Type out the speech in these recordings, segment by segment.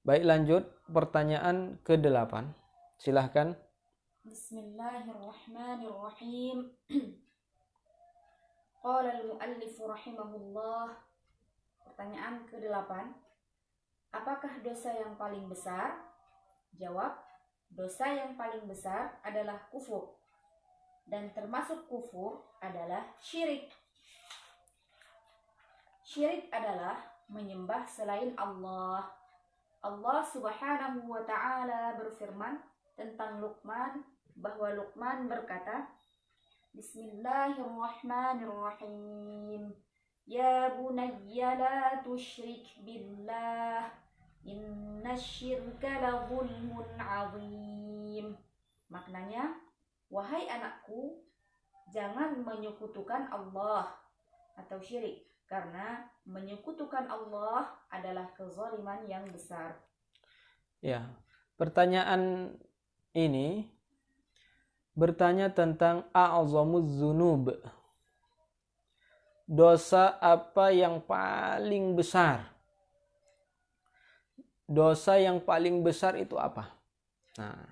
Baik, lanjut pertanyaan ke-8. Silahkan. Bismillahirrahmanirrahim. Qala al-muallif rahimahullah. Pertanyaan ke-8. Apakah dosa yang paling besar? Jawab, dosa yang paling besar adalah kufur. Dan termasuk kufur adalah syirik. Syirik adalah menyembah selain Allah. Allah Subhanahu wa ta'ala berfirman tentang Luqman bahwa Luqman berkata, Bismillahirrahmanirrahim. Ya bunayya la tusyrik billah. Inna syirka la zulmun azim. Maknanya, wahai anakku, jangan menyekutukan Allah atau syirik, karena menyekutukan Allah adalah kezaliman yang besar. Ya, pertanyaan ini bertanya tentang a'zamuz dzunub. Dosa apa yang paling besar? Dosa yang paling besar itu apa? Nah,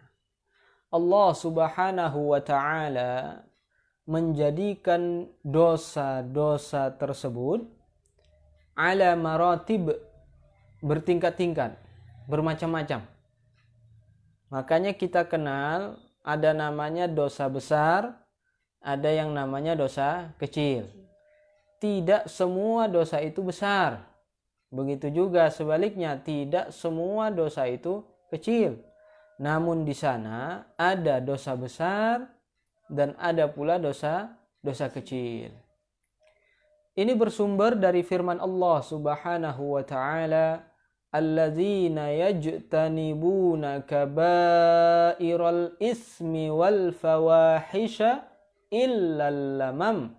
Allah Subhanahu wa ta'ala menjadikan dosa-dosa tersebut ala maratib, bertingkat-tingkat, bermacam-macam. Makanya kita kenal ada namanya dosa besar, ada yang namanya dosa kecil. Tidak semua dosa itu besar. Begitu juga sebaliknya, tidak semua dosa itu kecil. Namun di sana ada dosa besar dan ada pula dosa kecil. Ini bersumber dari firman Allah Subhanahu wa ta'ala, alladzina yajtanibuna kabairal ismi wal fawahisha illal lamam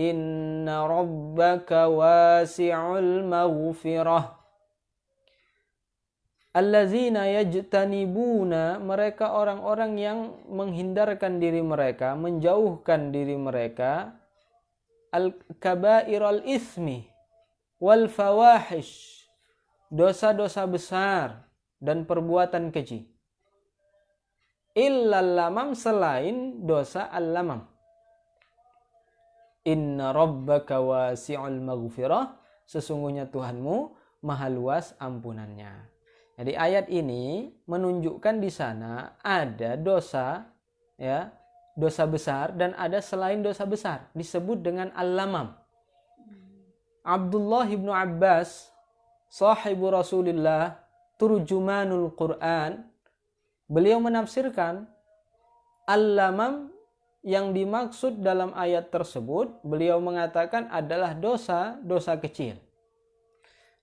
inna rabbaka wasi'ul maghfirah. Alladzina yajtanibuna, mereka orang-orang yang menghindarkan diri mereka, menjauhkan diri mereka, al-kabairal ismi wal fawahish, dosa-dosa besar dan perbuatan keji. Illal lamam, selain dosa al-lamam. Inna rabbaka wasi'ul maghfirah, sesungguhnya Tuhanmu maha luas ampunannya. Jadi ayat ini menunjukkan di sana ada dosa, ya, dosa besar dan ada selain dosa besar, disebut dengan al-lamam. Abdullah ibnu Abbas, sahibu Rasulullah, turjumanul Quran, beliau menafsirkan al-lamam yang dimaksud dalam ayat tersebut, beliau mengatakan adalah dosa-dosa kecil.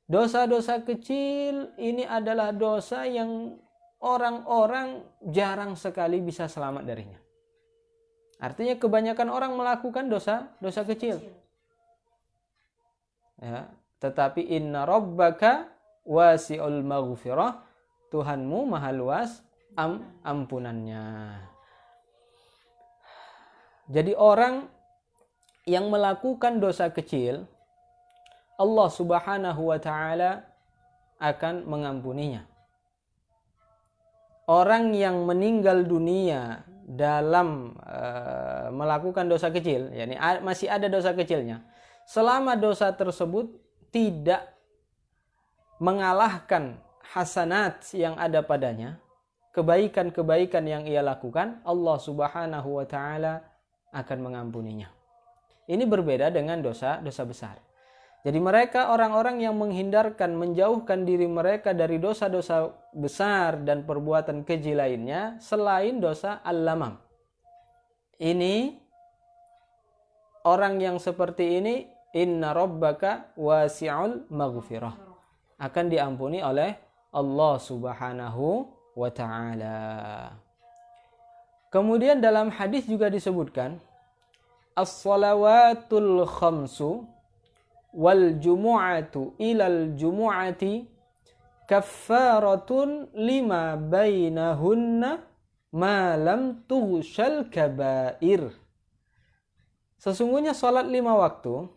Dosa-dosa kecil ini adalah dosa yang orang-orang jarang sekali bisa selamat darinya. Artinya kebanyakan orang melakukan dosa kecil. Ya, tetapi inna rabbaka wasi'ul maghfirah, Tuhanmu maha luas ampunannya. Jadi orang yang melakukan dosa kecil, Allah Subhanahu wa ta'ala akan mengampuninya. Orang yang meninggal dunia dalam melakukan dosa kecil, yakni masih ada dosa kecilnya, selama dosa tersebut tidak mengalahkan hasanat yang ada padanya, kebaikan-kebaikan yang ia lakukan, Allah Subhanahu wa ta'ala akan mengampuninya. Ini berbeda dengan dosa-dosa besar. Jadi mereka orang-orang yang menghindarkan, menjauhkan diri mereka dari dosa-dosa besar dan perbuatan keji lainnya selain dosa al-lamam. Ini orang yang seperti ini, inna rabbaka wasi'ul maghfirah, akan diampuni oleh Allah Subhanahu wa ta'ala. Kemudian dalam hadis juga disebutkan, as-salawatul khamsu wal jumu'atu ilal jumu'ati kaffaratun lima bainahunna ma lam tughshal kabair. Sesungguhnya salat 5 waktu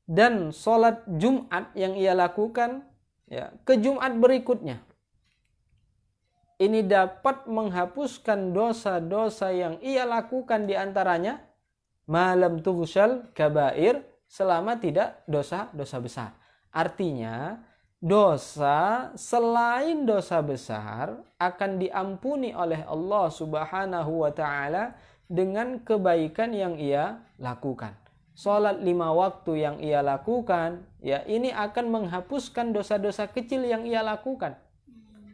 dan salat Jumat yang ia lakukan ya, ke Jumat berikutnya. Ini dapat menghapuskan dosa-dosa yang ia lakukan, di antaranya malam tughsal kabair, selama tidak dosa-dosa besar. Artinya dosa selain dosa besar akan diampuni oleh Allah Subhanahu wa taala dengan kebaikan yang ia lakukan. Salat 5 waktu yang ia lakukan, ya, ini akan menghapuskan dosa-dosa kecil yang ia lakukan.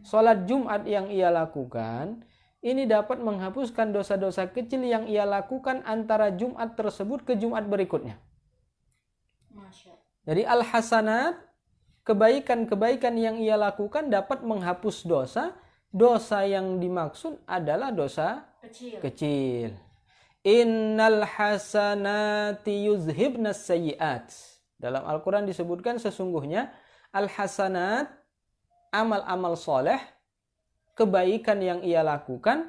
Salat Jumat yang ia lakukan, ini dapat menghapuskan dosa-dosa kecil yang ia lakukan antara Jumat tersebut ke Jumat berikutnya. Jadi al-hasanat, kebaikan-kebaikan yang ia lakukan dapat menghapus dosa. Dosa yang dimaksud adalah dosa kecil. Innal hasanati yuzhibnas sayyi'at. Dalam Al-Quran disebutkan sesungguhnya al-hasanat, amal-amal soleh, kebaikan yang ia lakukan,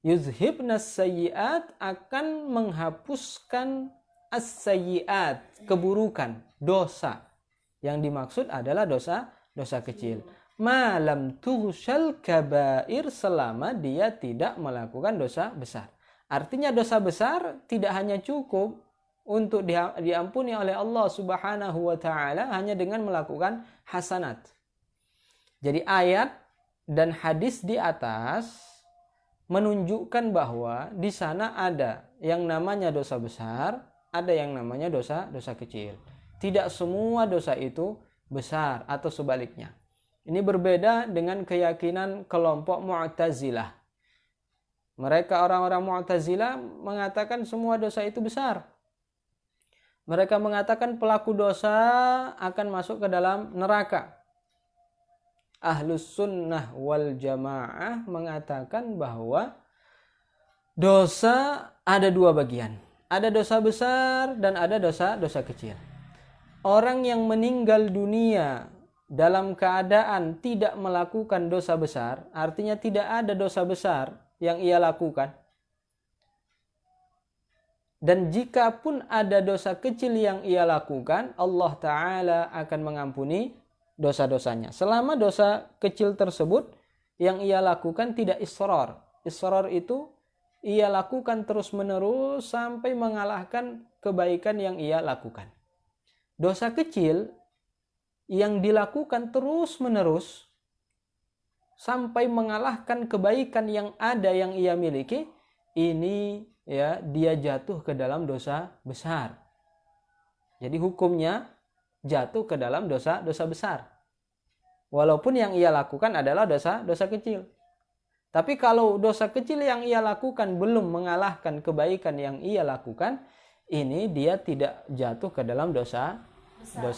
yuzhibnas sayyi'at, akan menghapuskan as-sayyi'at, keburukan, dosa. Yang dimaksud adalah dosa kecil. Malam tughsal kabair, selama dia tidak melakukan dosa besar. Artinya dosa besar tidak hanya cukup untuk diampuni oleh Allah Subhanahu wa taala hanya dengan melakukan hasanat. Jadi ayat dan hadis di atas menunjukkan bahwa di sana ada yang namanya dosa besar, ada yang namanya dosa kecil. Tidak semua dosa itu besar atau sebaliknya. Ini berbeda dengan keyakinan kelompok Mu'tazilah. Mereka orang-orang Mu'tazilah mengatakan semua dosa itu besar. Mereka mengatakan pelaku dosa akan masuk ke dalam neraka. Ahlus sunnah wal jamaah mengatakan bahwa dosa ada 2 bagian. Ada dosa besar dan ada dosa kecil. Orang yang meninggal dunia dalam keadaan tidak melakukan dosa besar, artinya tidak ada dosa besar yang ia lakukan. Dan jika pun ada dosa kecil yang ia lakukan, Allah Ta'ala akan mengampuni dosa-dosanya. Selama dosa kecil tersebut yang ia lakukan tidak israr. Israr itu ia lakukan terus-menerus sampai mengalahkan kebaikan yang ia lakukan. Dosa kecil yang dilakukan terus-menerus sampai mengalahkan kebaikan yang ada yang ia miliki, ini ya dia jatuh ke dalam dosa besar. Jadi hukumnya jatuh ke dalam dosa besar. Walaupun yang ia lakukan adalah dosa kecil. Tapi kalau dosa kecil yang ia lakukan belum mengalahkan kebaikan yang ia lakukan, ini dia tidak jatuh ke dalam dosa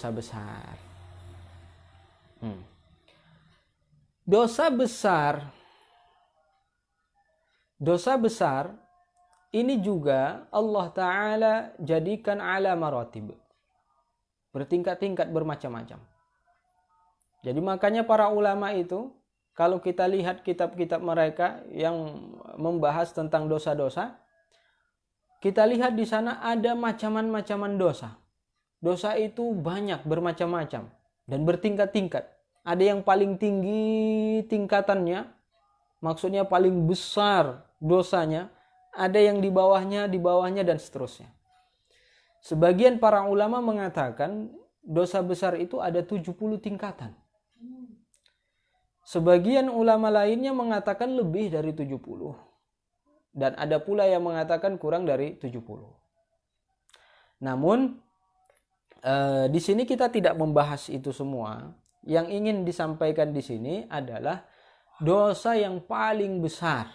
besar. Dosa besar ini juga Allah Ta'ala jadikan ala maratib, bertingkat-tingkat, bermacam-macam. Jadi makanya para ulama itu, kalau kita lihat kitab-kitab mereka yang membahas tentang dosa-dosa, kita lihat di sana ada macam-macaman dosa. Dosa itu banyak, bermacam-macam dan bertingkat-tingkat. Ada yang paling tinggi tingkatannya, maksudnya paling besar dosanya. Ada yang di bawahnya dan seterusnya. Sebagian para ulama mengatakan dosa besar itu ada 70 tingkatan. Sebagian ulama lainnya mengatakan lebih dari 70. Dan ada pula yang mengatakan kurang dari 70. Namun di sini kita tidak membahas itu semua. Yang ingin disampaikan di sini adalah dosa yang paling besar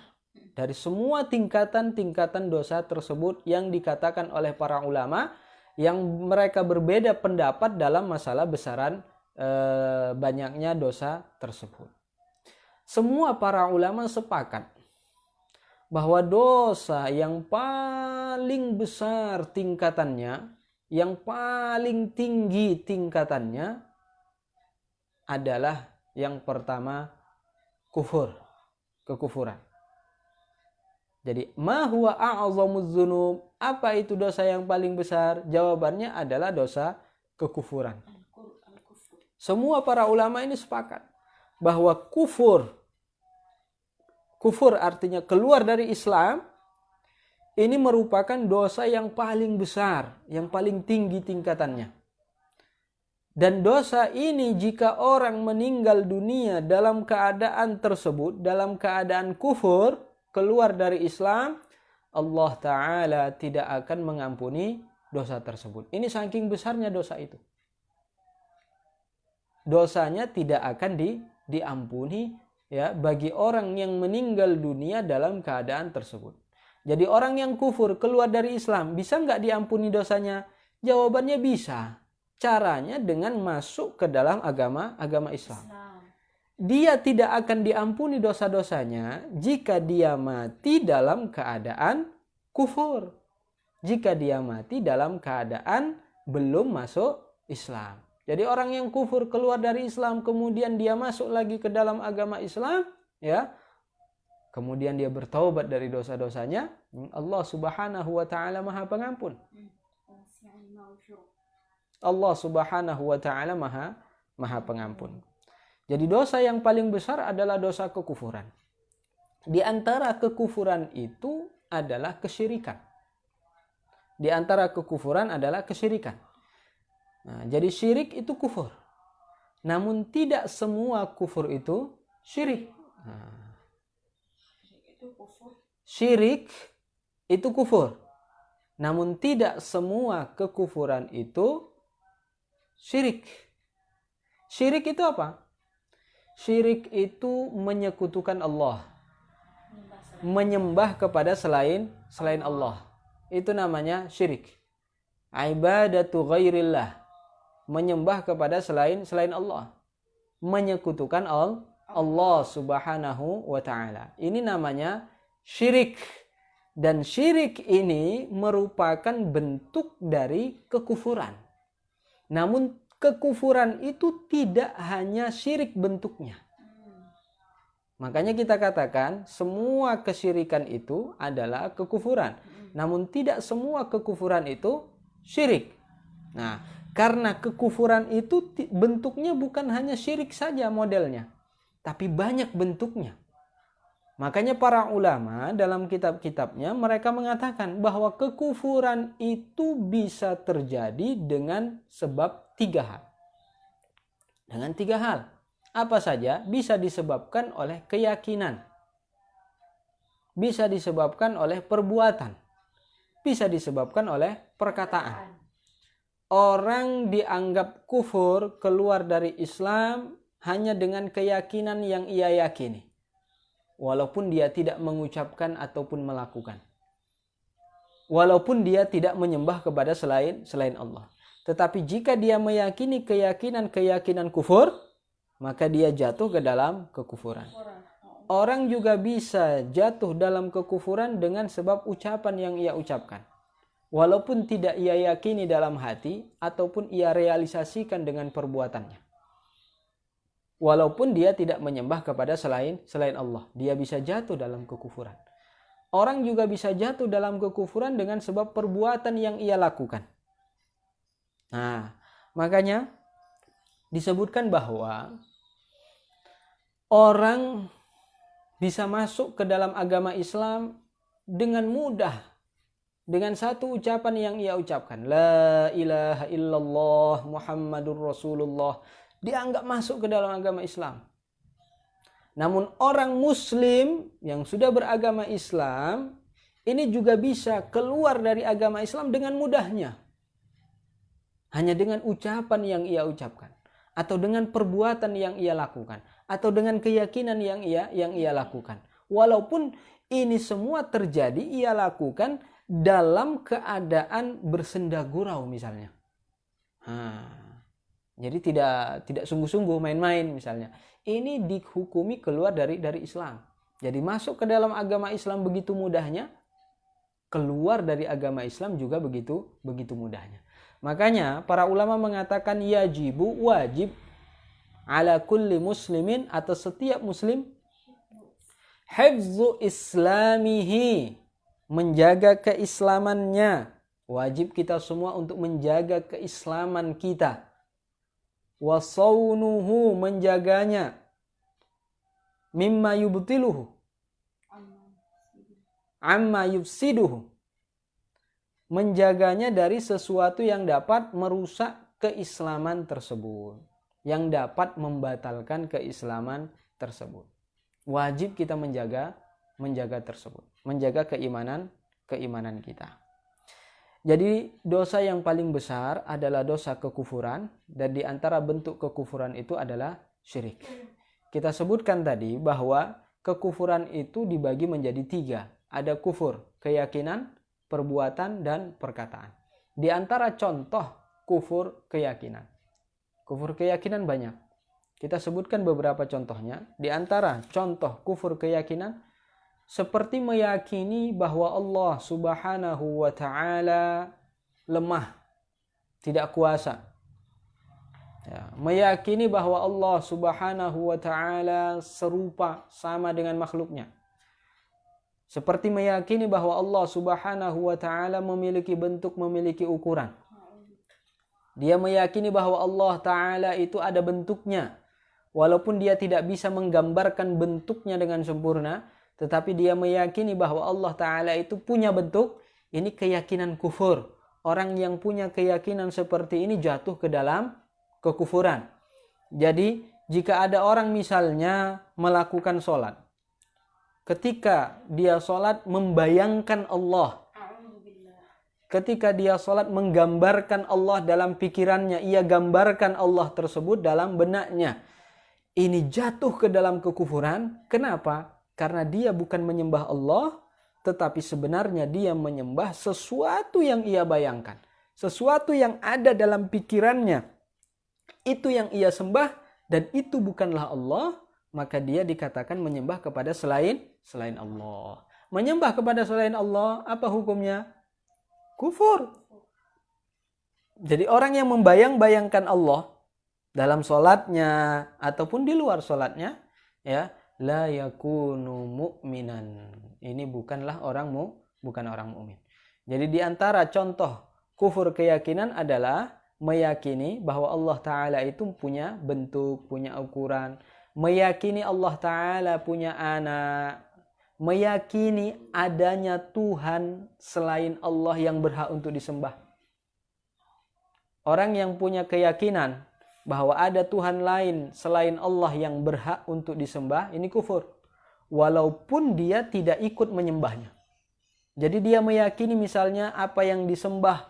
dari semua tingkatan-tingkatan dosa tersebut yang dikatakan oleh para ulama, yang mereka berbeda pendapat dalam masalah besaran banyaknya dosa tersebut. Semua para ulama sepakat bahwa dosa yang paling besar tingkatannya, yang paling tinggi tingkatannya adalah yang pertama kekufuran. Jadi, ma huwa a'zamuz dzunub? Apa itu dosa yang paling besar? Jawabannya adalah dosa kekufuran. Semua para ulama ini sepakat bahwa kufur artinya keluar dari Islam, ini merupakan dosa yang paling besar, yang paling tinggi tingkatannya. Dan dosa ini jika orang meninggal dunia dalam keadaan tersebut, dalam keadaan kufur, keluar dari Islam, Allah Ta'ala tidak akan mengampuni dosa tersebut. Ini saking besarnya dosa itu. Dosanya tidak akan diampuni ya bagi orang yang meninggal dunia dalam keadaan tersebut. Jadi orang yang kufur keluar dari Islam, bisa nggak diampuni dosanya? Jawabannya bisa. Caranya dengan masuk ke dalam agama Islam. Dia tidak akan diampuni dosa-dosanya jika dia mati dalam keadaan kufur. Jika dia mati dalam keadaan belum masuk Islam. Jadi orang yang kufur keluar dari Islam kemudian dia masuk lagi ke dalam agama Islam, ya. Kemudian dia bertaubat dari dosa-dosanya, Allah Subhanahu wa taala Maha Pengampun. Allah Subhanahu wa taala Maha Pengampun. Jadi dosa yang paling besar adalah dosa kekufuran. Di antara kekufuran itu adalah kesyirikan. Di antara kekufuran adalah kesyirikan. Nah, jadi syirik itu kufur. Namun tidak semua kufur itu syirik. Syirik itu kufur. Namun tidak semua kekufuran itu syirik. Syirik itu apa? Syirik itu menyekutukan Allah. Menyembah kepada selain Allah. Itu namanya syirik. Ibadatu ghairillah. Menyembah kepada selain Allah. Menyekutukan Allah Subhanahu wa taala. Ini namanya syirik. Dan syirik ini merupakan bentuk dari kekufuran. Namun kekufuran itu tidak hanya syirik bentuknya. Makanya kita katakan semua kesyirikan itu adalah kekufuran. Namun tidak semua kekufuran itu syirik. Nah, karena kekufuran itu bentuknya bukan hanya syirik saja modelnya, tapi banyak bentuknya. Makanya para ulama dalam kitab-kitabnya mereka mengatakan bahwa kekufuran itu bisa terjadi dengan sebab 3 hal. Dengan 3 hal. Apa saja? Bisa disebabkan oleh keyakinan. Bisa disebabkan oleh perbuatan. Bisa disebabkan oleh perkataan. Orang dianggap kufur keluar dari Islam hanya dengan keyakinan yang ia yakini. Walaupun dia tidak mengucapkan ataupun melakukan. Walaupun dia tidak menyembah kepada selain Allah. Tetapi jika dia meyakini keyakinan kufur, maka dia jatuh ke dalam kekufuran. Orang juga bisa jatuh dalam kekufuran dengan sebab ucapan yang ia ucapkan. Walaupun tidak ia yakini dalam hati ataupun ia realisasikan dengan perbuatannya. Walaupun dia tidak menyembah kepada selain Allah, dia bisa jatuh dalam kekufuran. Orang juga bisa jatuh dalam kekufuran dengan sebab perbuatan yang ia lakukan. Nah, makanya disebutkan bahwa orang bisa masuk ke dalam agama Islam dengan mudah. Dengan satu ucapan yang ia ucapkan. La ilaha illallah Muhammadur Rasulullah. Dianggap masuk ke dalam agama Islam. Namun orang Muslim yang sudah beragama Islam, ini juga bisa keluar dari agama Islam dengan mudahnya. Hanya dengan ucapan yang ia ucapkan. Atau dengan perbuatan yang ia lakukan. Atau dengan keyakinan yang ia lakukan. Walaupun ini semua terjadi, ia lakukan dalam keadaan bersenda gurau misalnya. Jadi tidak sungguh-sungguh main-main misalnya. Ini dihukumi keluar dari Islam. Jadi masuk ke dalam agama Islam begitu mudahnya, keluar dari agama Islam juga begitu mudahnya. Makanya para ulama mengatakan wajib ala kulli muslimin, atas setiap muslim, hifzu islamihi, menjaga keislamannya. Wajib kita semua untuk menjaga keislaman kita. wa saunuhu, menjaganya, mimma yubtiluhu, amma yufsiduhu, menjaganya dari sesuatu yang dapat merusak keislaman tersebut, yang dapat membatalkan keislaman tersebut. Wajib kita menjaga tersebut, menjaga keimanan kita. Jadi dosa yang paling besar adalah dosa kekufuran, dan di antara bentuk kekufuran itu adalah syirik. Kita sebutkan tadi bahwa kekufuran itu dibagi menjadi 3. Ada kufur keyakinan, perbuatan, dan perkataan. Di antara contoh kufur keyakinan. Kufur keyakinan banyak. Kita sebutkan beberapa contohnya. Di antara contoh kufur keyakinan, seperti meyakini bahwa Allah Subhanahu wa ta'ala lemah, tidak kuasa. Ya, meyakini bahwa Allah Subhanahu wa ta'ala serupa, sama dengan makhluknya. Seperti meyakini bahwa Allah Subhanahu wa ta'ala memiliki bentuk, memiliki ukuran. Dia meyakini bahwa Allah Ta'ala itu ada bentuknya. Walaupun dia tidak bisa menggambarkan bentuknya dengan sempurna, tetapi dia meyakini bahwa Allah Ta'ala itu punya bentuk. Ini keyakinan kufur. Orang yang punya keyakinan seperti ini jatuh ke dalam kekufuran. Jadi jika ada orang misalnya melakukan sholat, ketika dia sholat membayangkan Allah, ketika dia sholat menggambarkan Allah dalam pikirannya, ia gambarkan Allah tersebut dalam benaknya, ini jatuh ke dalam kekufuran. Kenapa? Karena dia bukan menyembah Allah, tetapi sebenarnya dia menyembah sesuatu yang ia bayangkan. Sesuatu yang ada dalam pikirannya. Itu yang ia sembah, dan itu bukanlah Allah, maka dia dikatakan menyembah kepada selain Allah. Menyembah kepada selain Allah, apa hukumnya? Kufur. Jadi orang yang membayang-bayangkan Allah dalam sholatnya ataupun di luar sholatnya, ya, la yakunu mu'minan. Ini bukan orang mukmin. Jadi di antara contoh kufur keyakinan adalah meyakini bahwa Allah Ta'ala itu punya bentuk, punya ukuran, meyakini Allah Ta'ala punya anak, meyakini adanya Tuhan selain Allah yang berhak untuk disembah. Orang yang punya keyakinan bahwa ada Tuhan lain selain Allah yang berhak untuk disembah, ini kufur. Walaupun dia tidak ikut menyembahnya. Jadi dia meyakini misalnya apa yang disembah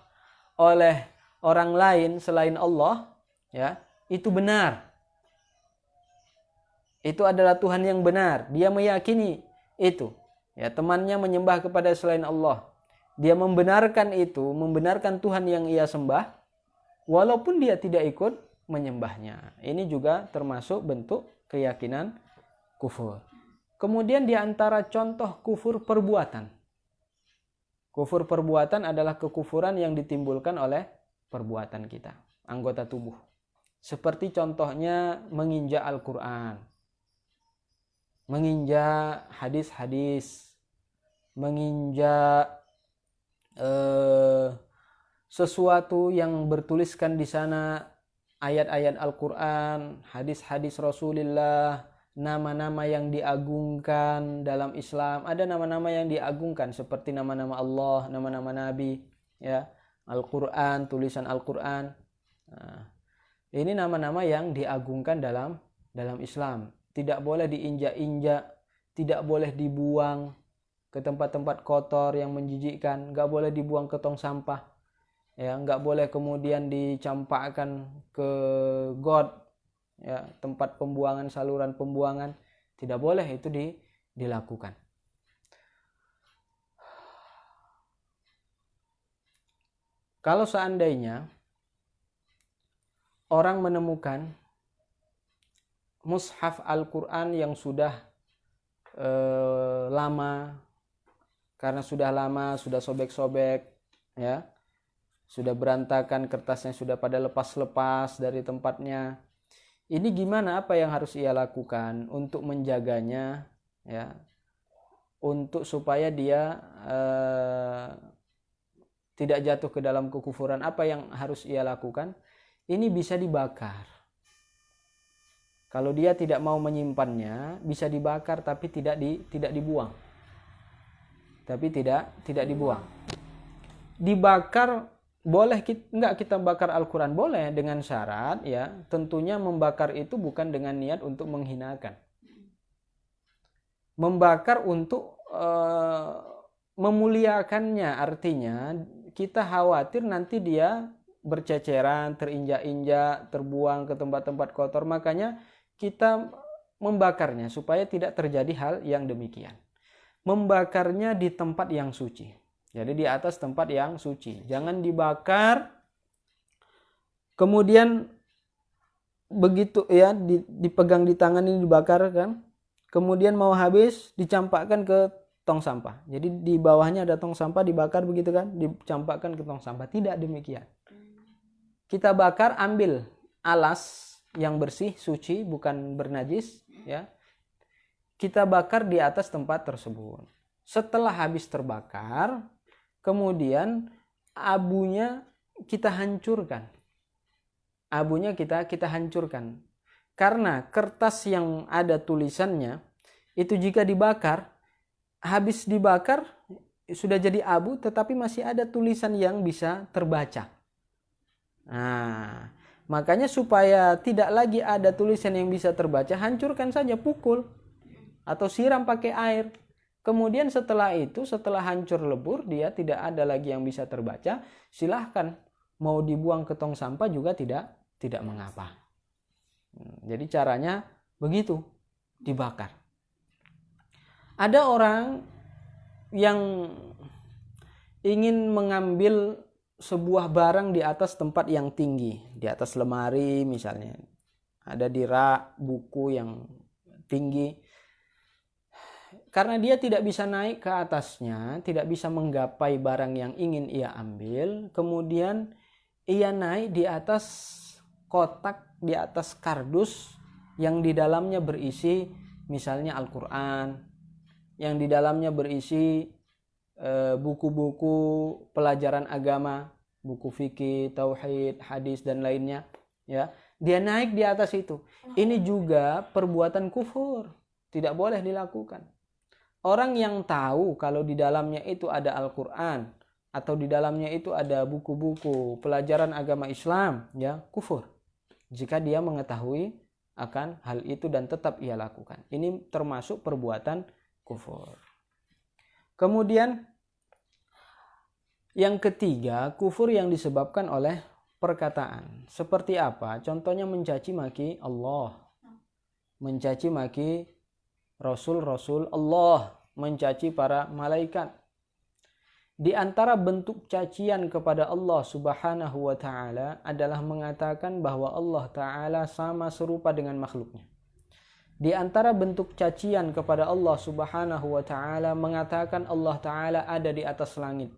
oleh orang lain selain Allah, ya, itu benar. Itu adalah Tuhan yang benar. Dia meyakini itu. Ya, temannya menyembah kepada selain Allah. Dia membenarkan itu, membenarkan Tuhan yang ia sembah, walaupun dia tidak ikut menyembahnya. Ini juga termasuk bentuk keyakinan kufur. Kemudian di antara contoh kufur perbuatan. Kufur perbuatan adalah kekufuran yang ditimbulkan oleh perbuatan kita, anggota tubuh. Seperti contohnya menginjak Al-Quran, menginjak hadis-hadis, menginjak sesuatu yang bertuliskan di sana ayat-ayat Al-Quran, hadis-hadis Rasulullah, nama-nama yang diagungkan dalam Islam. Ada nama-nama yang diagungkan seperti nama-nama Allah, nama-nama Nabi, ya, Al-Quran, tulisan Al-Quran. Nah, ini nama-nama yang diagungkan dalam Islam. Tidak boleh diinjak-injak, tidak boleh dibuang ke tempat-tempat kotor yang menjijikkan, nggak boleh dibuang ke tong sampah, ya, nggak boleh kemudian dicampakkan ke got, ya, tempat pembuangan, saluran pembuangan, tidak boleh itu dilakukan. Kalau seandainya orang menemukan mushaf Al-Quran yang sudah lama, karena sudah lama, sudah sobek-sobek, ya, sudah berantakan, kertasnya sudah pada lepas-lepas dari tempatnya. Ini gimana, apa yang harus ia lakukan untuk menjaganya, ya, untuk supaya dia tidak jatuh ke dalam kekufuran? Apa yang harus ia lakukan? Ini bisa dibakar. Kalau dia tidak mau menyimpannya, bisa dibakar tapi tidak dibuang. Tapi tidak dibuang. Dibakar boleh enggak kita bakar Al-Qur'an? Boleh, dengan syarat ya, tentunya membakar itu bukan dengan niat untuk menghinakan. Membakar untuk memuliakannya, artinya kita khawatir nanti dia berceceran, terinjak-injak, terbuang ke tempat-tempat kotor, makanya kita membakarnya supaya tidak terjadi hal yang demikian. Membakarnya di tempat yang suci. Jadi di atas tempat yang suci. Jangan dibakar kemudian begitu ya dipegang di tangan ini dibakar kan. Kemudian mau habis dicampakkan ke tong sampah. Jadi di bawahnya ada tong sampah, dibakar begitu kan, dicampakkan ke tong sampah. Tidak demikian. Kita bakar, ambil alas yang bersih, suci, bukan bernajis, ya. Kita bakar di atas tempat tersebut. Setelah habis terbakar, kemudian abunya kita hancurkan. Abunya kita hancurkan. Karena kertas yang ada tulisannya itu jika dibakar, habis dibakar sudah jadi abu, tetapi masih ada tulisan yang bisa terbaca. Nah, makanya supaya tidak lagi ada tulisan yang bisa terbaca, hancurkan saja, pukul atau siram pakai air. Kemudian setelah itu, setelah hancur lebur, dia tidak ada lagi yang bisa terbaca, silahkan mau dibuang ke tong sampah juga tidak mengapa. Jadi caranya begitu, dibakar. Ada orang yang ingin mengambil sebuah barang di atas tempat yang tinggi, di atas lemari misalnya, ada di rak buku yang tinggi. Karena dia tidak bisa naik ke atasnya, tidak bisa menggapai barang yang ingin ia ambil, kemudian ia naik di atas kotak, di atas kardus yang di dalamnya berisi misalnya Al-Quran, yang di dalamnya berisi buku-buku pelajaran agama, buku fikih, tauhid, hadis dan lainnya, ya. Dia naik di atas itu. Ini juga perbuatan kufur, tidak boleh dilakukan. Orang yang tahu kalau di dalamnya itu ada Al-Quran atau di dalamnya itu ada buku-buku pelajaran agama Islam, ya, kufur. Jika dia mengetahui akan hal itu dan tetap ia lakukan. Ini termasuk perbuatan kufur. Kemudian yang ketiga, kufur yang disebabkan oleh perkataan. Seperti apa? Contohnya mencaci maki Allah, mencaci maki Rasul-Rasul Allah, mencaci para malaikat. Di antara bentuk cacian kepada Allah Subhanahu wa Ta'ala adalah mengatakan bahwa Allah Ta'ala sama serupa dengan makhluknya. Di antara bentuk cacian kepada Allah Subhanahu wa Ta'ala mengatakan Allah Ta'ala ada di atas langit,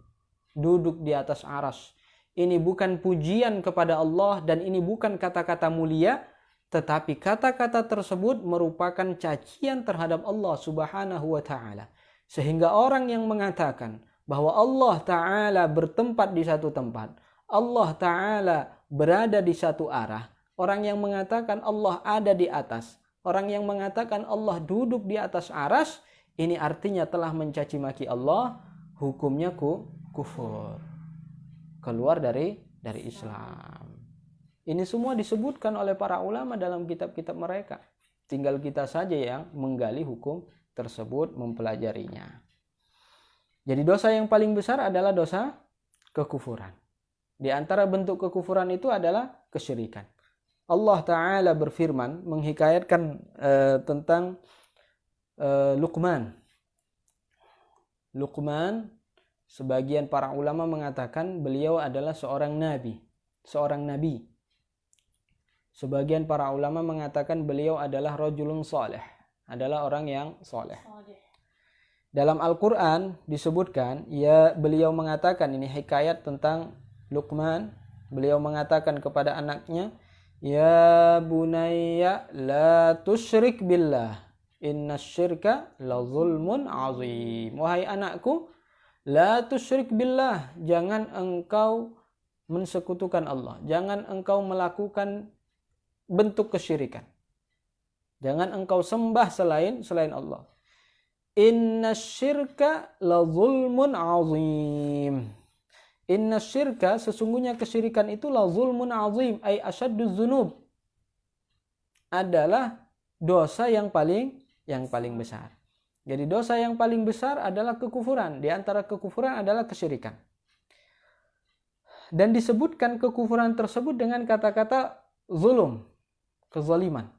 duduk di atas arsy. Ini bukan pujian kepada Allah dan ini bukan kata-kata mulia, tetapi kata-kata tersebut merupakan cacian terhadap Allah Subhanahu wa Ta'ala. Sehingga orang yang mengatakan bahwa Allah Ta'ala bertempat di satu tempat, Allah Ta'ala berada di satu arah, orang yang mengatakan Allah ada di atas, orang yang mengatakan Allah duduk di atas arsy, ini artinya telah mencaci maki Allah, hukumnya kufur. Keluar dari Islam. Ini semua disebutkan oleh para ulama dalam kitab-kitab mereka. Tinggal kita saja yang menggali hukum tersebut, mempelajarinya. Jadi dosa yang paling besar adalah dosa kekufuran. Di antara bentuk kekufuran itu adalah kesyirikan. Allah Ta'ala berfirman menghikayatkan tentang Luqman. Luqman, sebagian para ulama mengatakan beliau adalah seorang nabi. Sebagian para ulama mengatakan beliau adalah rajulun saleh, adalah orang yang saleh. Dalam Al-Quran disebutkan, beliau mengatakan, ini hikayat tentang Luqman, beliau mengatakan kepada anaknya, ya bunayya la tusyrik billah, innasyirka la zulmun azim. Wahai anakku, la tusyrik billah, jangan engkau mensekutukan Allah, jangan engkau melakukan bentuk kesyirikan. Jangan engkau sembah selain Allah. Innasyirka la zulmun azim. Innasyirka, sesungguhnya kesyirikan itu la zulmun azim, ay asyadduz dzunub. Adalah dosa yang paling besar. Jadi dosa yang paling besar adalah kekufuran. Di antara kekufuran adalah kesyirikan. Dan disebutkan kekufuran tersebut dengan kata-kata zulum, kezaliman.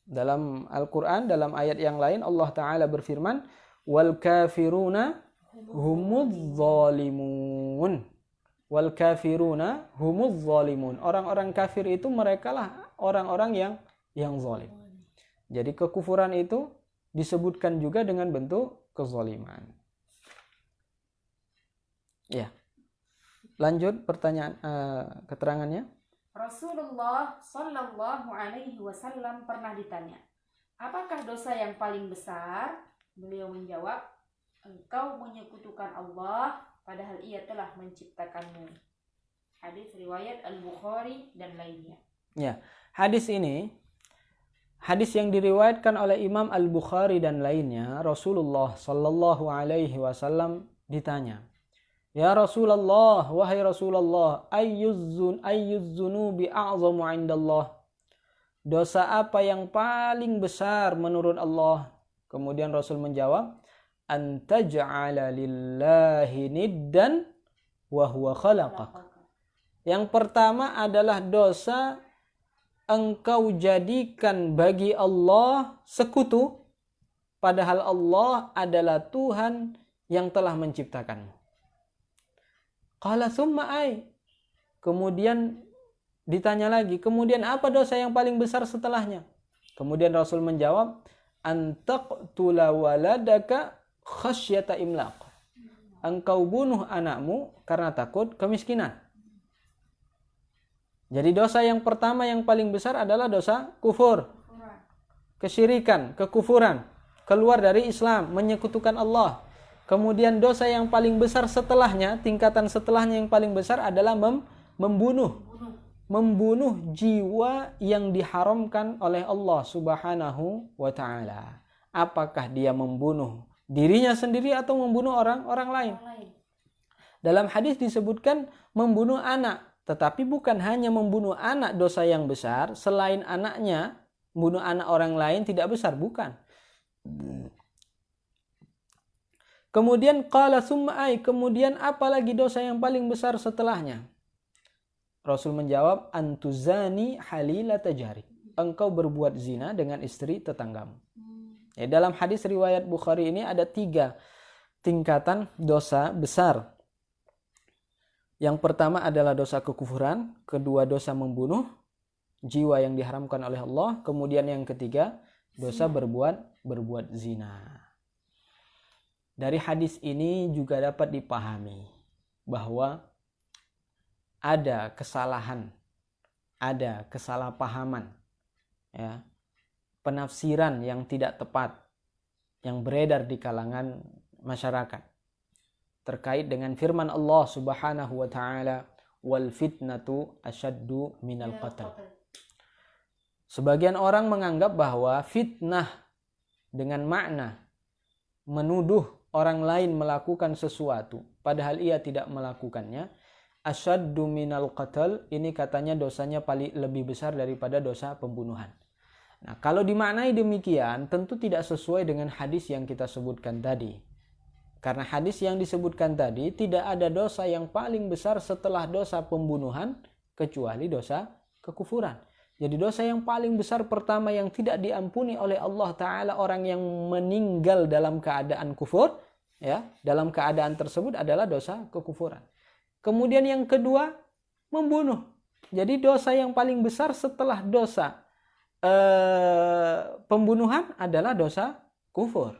Dalam Al-Quran, dalam ayat yang lain Allah Ta'ala berfirman, wal kafiruna humudz zalimun. Wal kafiruna humudz zalimun. Orang-orang kafir itu merekalah orang-orang yang zalim. Jadi kekufuran itu disebutkan juga dengan bentuk kezaliman. Ya. Lanjut pertanyaan keterangannya. Rasulullah Shallallahu Alaihi Wasallam pernah ditanya, apakah dosa yang paling besar? Beliau menjawab, engkau menyekutukan Allah padahal Ia telah menciptakanmu. Hadis riwayat Al-Bukhari dan lainnya. Ya, hadis ini hadis yang diriwayatkan oleh Imam Al-Bukhari dan lainnya. Rasulullah Shallallahu Alaihi Wasallam ditanya, ya Rasulullah, wahai Rasulullah, ayyuz dzunubi a'zamu 'indallah. Dosa apa yang paling besar menurut Allah? Kemudian Rasul menjawab, an taj'ala lillahi niddan wa huwa khalaqak. Yang pertama adalah dosa engkau jadikan bagi Allah sekutu, padahal Allah adalah Tuhan yang telah menciptakanmu. Qala summa ay. Kemudian ditanya lagi, kemudian apa dosa yang paling besar setelahnya? Kemudian Rasul menjawab, antaqtula waladaka khasyata imlaq. Engkau bunuh anakmu karena takut kemiskinan. Jadi dosa yang pertama yang paling besar adalah dosa kufur, kesyirikan, kekufuran, keluar dari Islam, menyekutukan Allah. Kemudian dosa yang paling besar setelahnya, tingkatan setelahnya yang paling besar adalah membunuh jiwa yang diharamkan oleh Allah Subhanahu wa Ta'ala. Apakah dia membunuh dirinya sendiri atau membunuh orang lain? Dalam hadis disebutkan membunuh anak, tetapi bukan hanya membunuh anak dosa yang besar, selain anaknya, membunuh anak orang lain tidak besar, bukan. Kemudian qala summa ay, kemudian apa lagi dosa yang paling besar setelahnya? Rasul menjawab, antuzani halilata jarik. Engkau berbuat zina dengan istri tetanggamu. Ya, dalam hadis riwayat Bukhari ini ada 3 tingkatan dosa besar. Yang pertama adalah dosa kekufuran, kedua dosa membunuh jiwa yang diharamkan oleh Allah, kemudian yang ketiga dosa berbuat zina. Dari hadis ini juga dapat dipahami bahwa ada kesalahan, ada kesalahpahaman, ya, penafsiran yang tidak tepat yang beredar di kalangan masyarakat terkait dengan firman Allah Subhanahu wa Ta'ala, wal fitnatu asyaddu minal qatl. Sebagian orang menganggap bahwa fitnah dengan makna menuduh orang lain melakukan sesuatu padahal ia tidak melakukannya, asyaddu minal qatl, ini katanya dosanya paling lebih besar daripada dosa pembunuhan. Nah, kalau dimaknai demikian tentu tidak sesuai dengan hadis yang kita sebutkan tadi. Karena hadis yang disebutkan tadi tidak ada dosa yang paling besar setelah dosa pembunuhan kecuali dosa kekufuran. Jadi dosa yang paling besar pertama yang tidak diampuni oleh Allah Ta'ala orang yang meninggal dalam keadaan kufur, ya, dalam keadaan tersebut adalah dosa kekufuran. Kemudian yang kedua, membunuh. Jadi dosa yang paling besar setelah dosa pembunuhan adalah dosa kufur.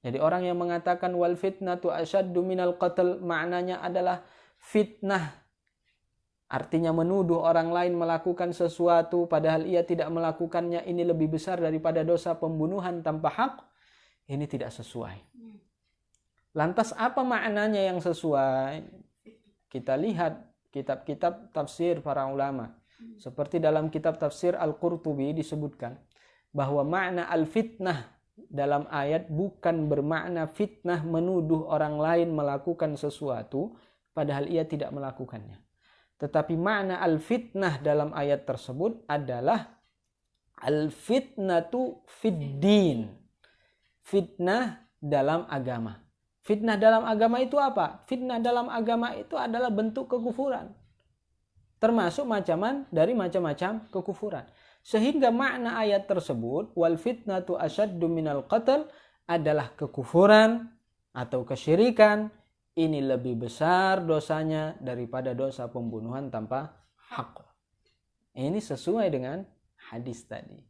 Jadi orang yang mengatakan wal fitnatu asyaddu minal qatl, maknanya adalah fitnah, artinya menuduh orang lain melakukan sesuatu padahal ia tidak melakukannya, ini lebih besar daripada dosa pembunuhan tanpa hak. Ini tidak sesuai. Lantas apa maknanya yang sesuai? Kita lihat kitab-kitab tafsir para ulama. Seperti dalam kitab tafsir Al-Qurtubi disebutkan bahwa makna al-fitnah dalam ayat bukan bermakna fitnah menuduh orang lain melakukan sesuatu padahal ia tidak melakukannya. Tetapi makna al-fitnah dalam ayat tersebut adalah al-fitnatu fid-din. Fitnah dalam agama. Fitnah dalam agama itu apa? Fitnah dalam agama itu adalah bentuk kekufuran. Termasuk dari macam-macam kekufuran. Sehingga makna ayat tersebut, wal fitnatu asyaddu minal qatl, adalah kekufuran atau kesyirikan. Ini lebih besar dosanya daripada dosa pembunuhan tanpa hak. Ini sesuai dengan hadis tadi.